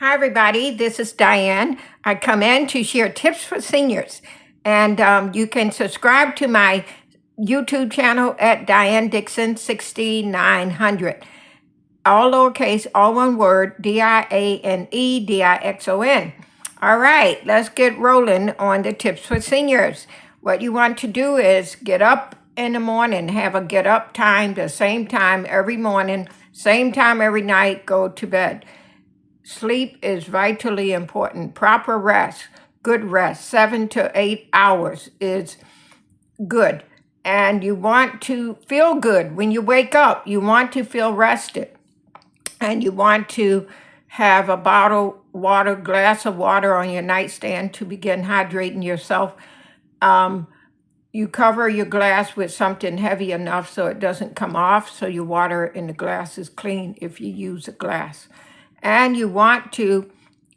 Hi, everybody. This is Diane. I come in to share tips for seniors. And you can subscribe to my YouTube channel at Diane Dixon 6900. All lowercase, all one word, DIANE DIXON. All right, let's get rolling on the tips for seniors. What you want to do is get up in the morning, have a get up time, the same time every morning, same time every night, go to bed. Sleep is vitally important. Proper rest, good rest, 7 to 8 hours is good. And you want to feel good when you wake up. You want to feel rested. And you want to have a bottle water, glass of water on your nightstand to begin hydrating yourself. You cover your glass with something heavy enough so it doesn't come off, so your water in the glass is clean if you use a glass. And you want to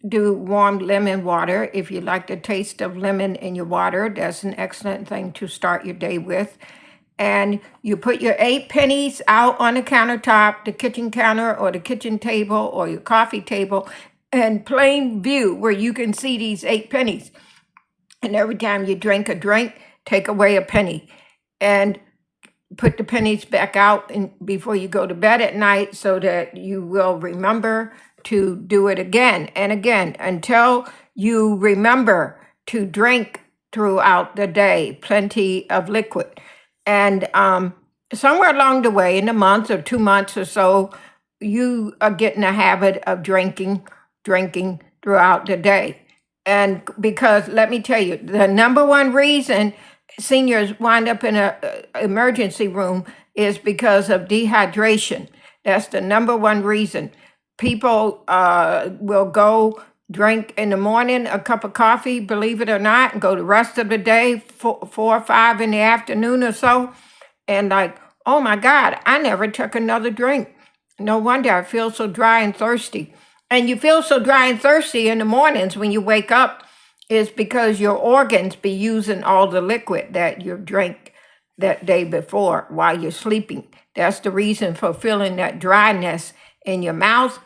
do warm lemon water. If you like the taste of lemon in your water, that's an excellent thing to start your day with. And you put your 8 pennies out on the countertop, the kitchen counter or the kitchen table or your coffee table, in plain view where you can see these 8 pennies. And every time you drink a drink, take away a penny. And put the pennies back out before you go to bed at night so that you will remember to do it again and again until you remember to drink throughout the day, plenty of liquid. And somewhere along the way, in a month or 2 months or so, you are getting a habit of drinking throughout the day. And because let me tell you, the number one reason seniors wind up in an emergency room is because of dehydration. That's the number one reason. People will go drink in the morning a cup of coffee, believe it or not, and go the rest of the day, 4 or 5 in the afternoon or so, and like, oh my God, I never took another drink. No wonder I feel so dry and thirsty. And you feel so dry and thirsty in the mornings when you wake up is because your organs be using all the liquid that you drank that day before while you're sleeping. That's the reason for feeling that dryness in your mouth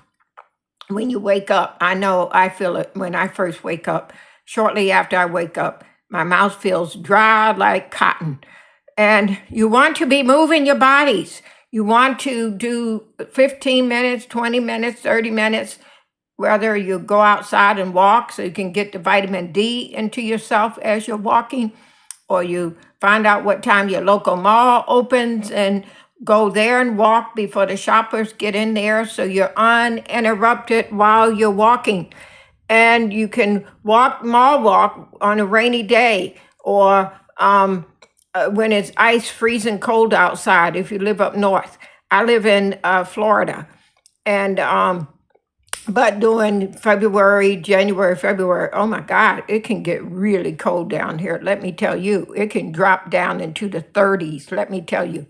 when you wake up. I know I feel it when I first wake up. Shortly after I wake up, my mouth feels dry like cotton. And you want to be moving your bodies. You want to do 15 minutes, 20 minutes, 30 minutes, whether you go outside and walk so you can get the vitamin D into yourself as you're walking, or you find out what time your local mall opens and go there and walk before the shoppers get in there so you're uninterrupted while you're walking. And you can mall walk on a rainy day or when it's ice freezing cold outside if you live up north. I live in Florida. And but during January, February, oh my God, it can get really cold down here. Let me tell you, it can drop down into the 30s. Let me tell you.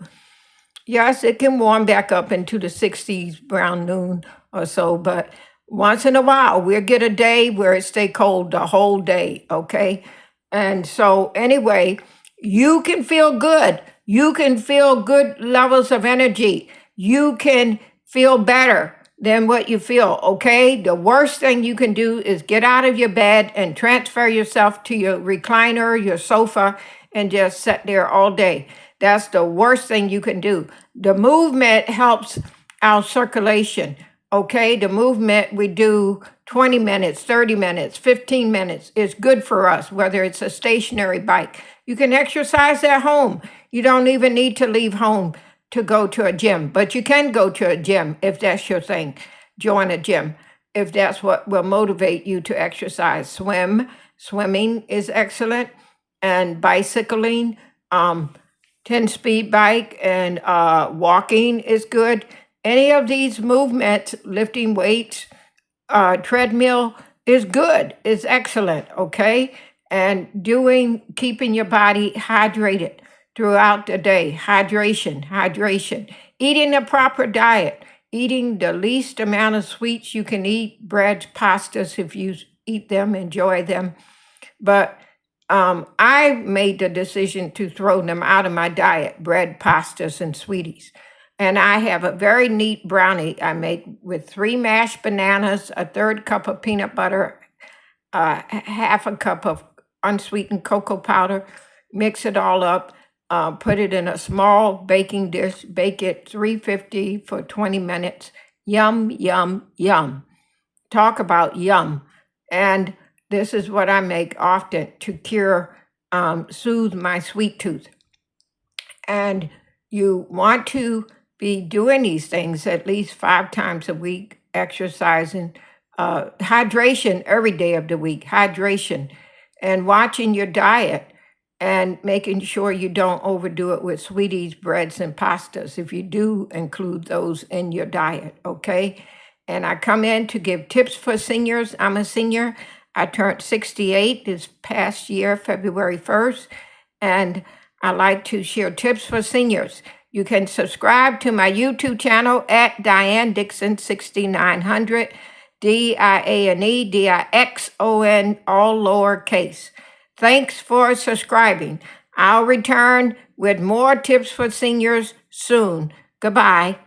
Yes, it can warm back up into the 60s around noon or so, but once in a while, we'll get a day where it stay cold the whole day, okay? And so anyway, you can feel good. You can feel good levels of energy. You can feel better than what you feel, okay? The worst thing you can do is get out of your bed and transfer yourself to your recliner, your sofa, and just sit there all day. That's the worst thing you can do. The movement helps our circulation, okay? The movement we do 20 minutes, 30 minutes, 15 minutes is good for us, whether it's a stationary bike. You can exercise at home. You don't even need to leave home to go to a gym, but you can go to a gym if that's your thing. Join a gym if that's what will motivate you to exercise. Swimming is excellent, and bicycling, 10-speed bike, and walking is good. Any of these movements, lifting weights, treadmill is good, is excellent, okay? And keeping your body hydrated throughout the day. Hydration. Eating a proper diet. Eating the least amount of sweets you can eat. Breads, pastas, if you eat them, enjoy them. But I made the decision to throw them out of my diet, bread, pastas, and sweeties. And I have a very neat brownie I make with 3 mashed bananas, a third cup of peanut butter, half a cup of unsweetened cocoa powder. Mix it all up. Put it in a small baking dish. Bake it 350 for 20 minutes. Yum, yum, yum. Talk about yum. And this is what I make often to soothe my sweet tooth. And you want to be doing these things at least 5 times a week, exercising, hydration every day of the week, hydration, and watching your diet and making sure you don't overdo it with sweeties, breads, and pastas if you do include those in your diet, okay? And I come in to give tips for seniors. I'm a senior. I turned 68 this past year, February 1st, and I like to share tips for seniors. You can subscribe to my YouTube channel at Diane Dixon 6900, DIANE DIXON, all lowercase. Thanks for subscribing. I'll return with more tips for seniors soon. Goodbye.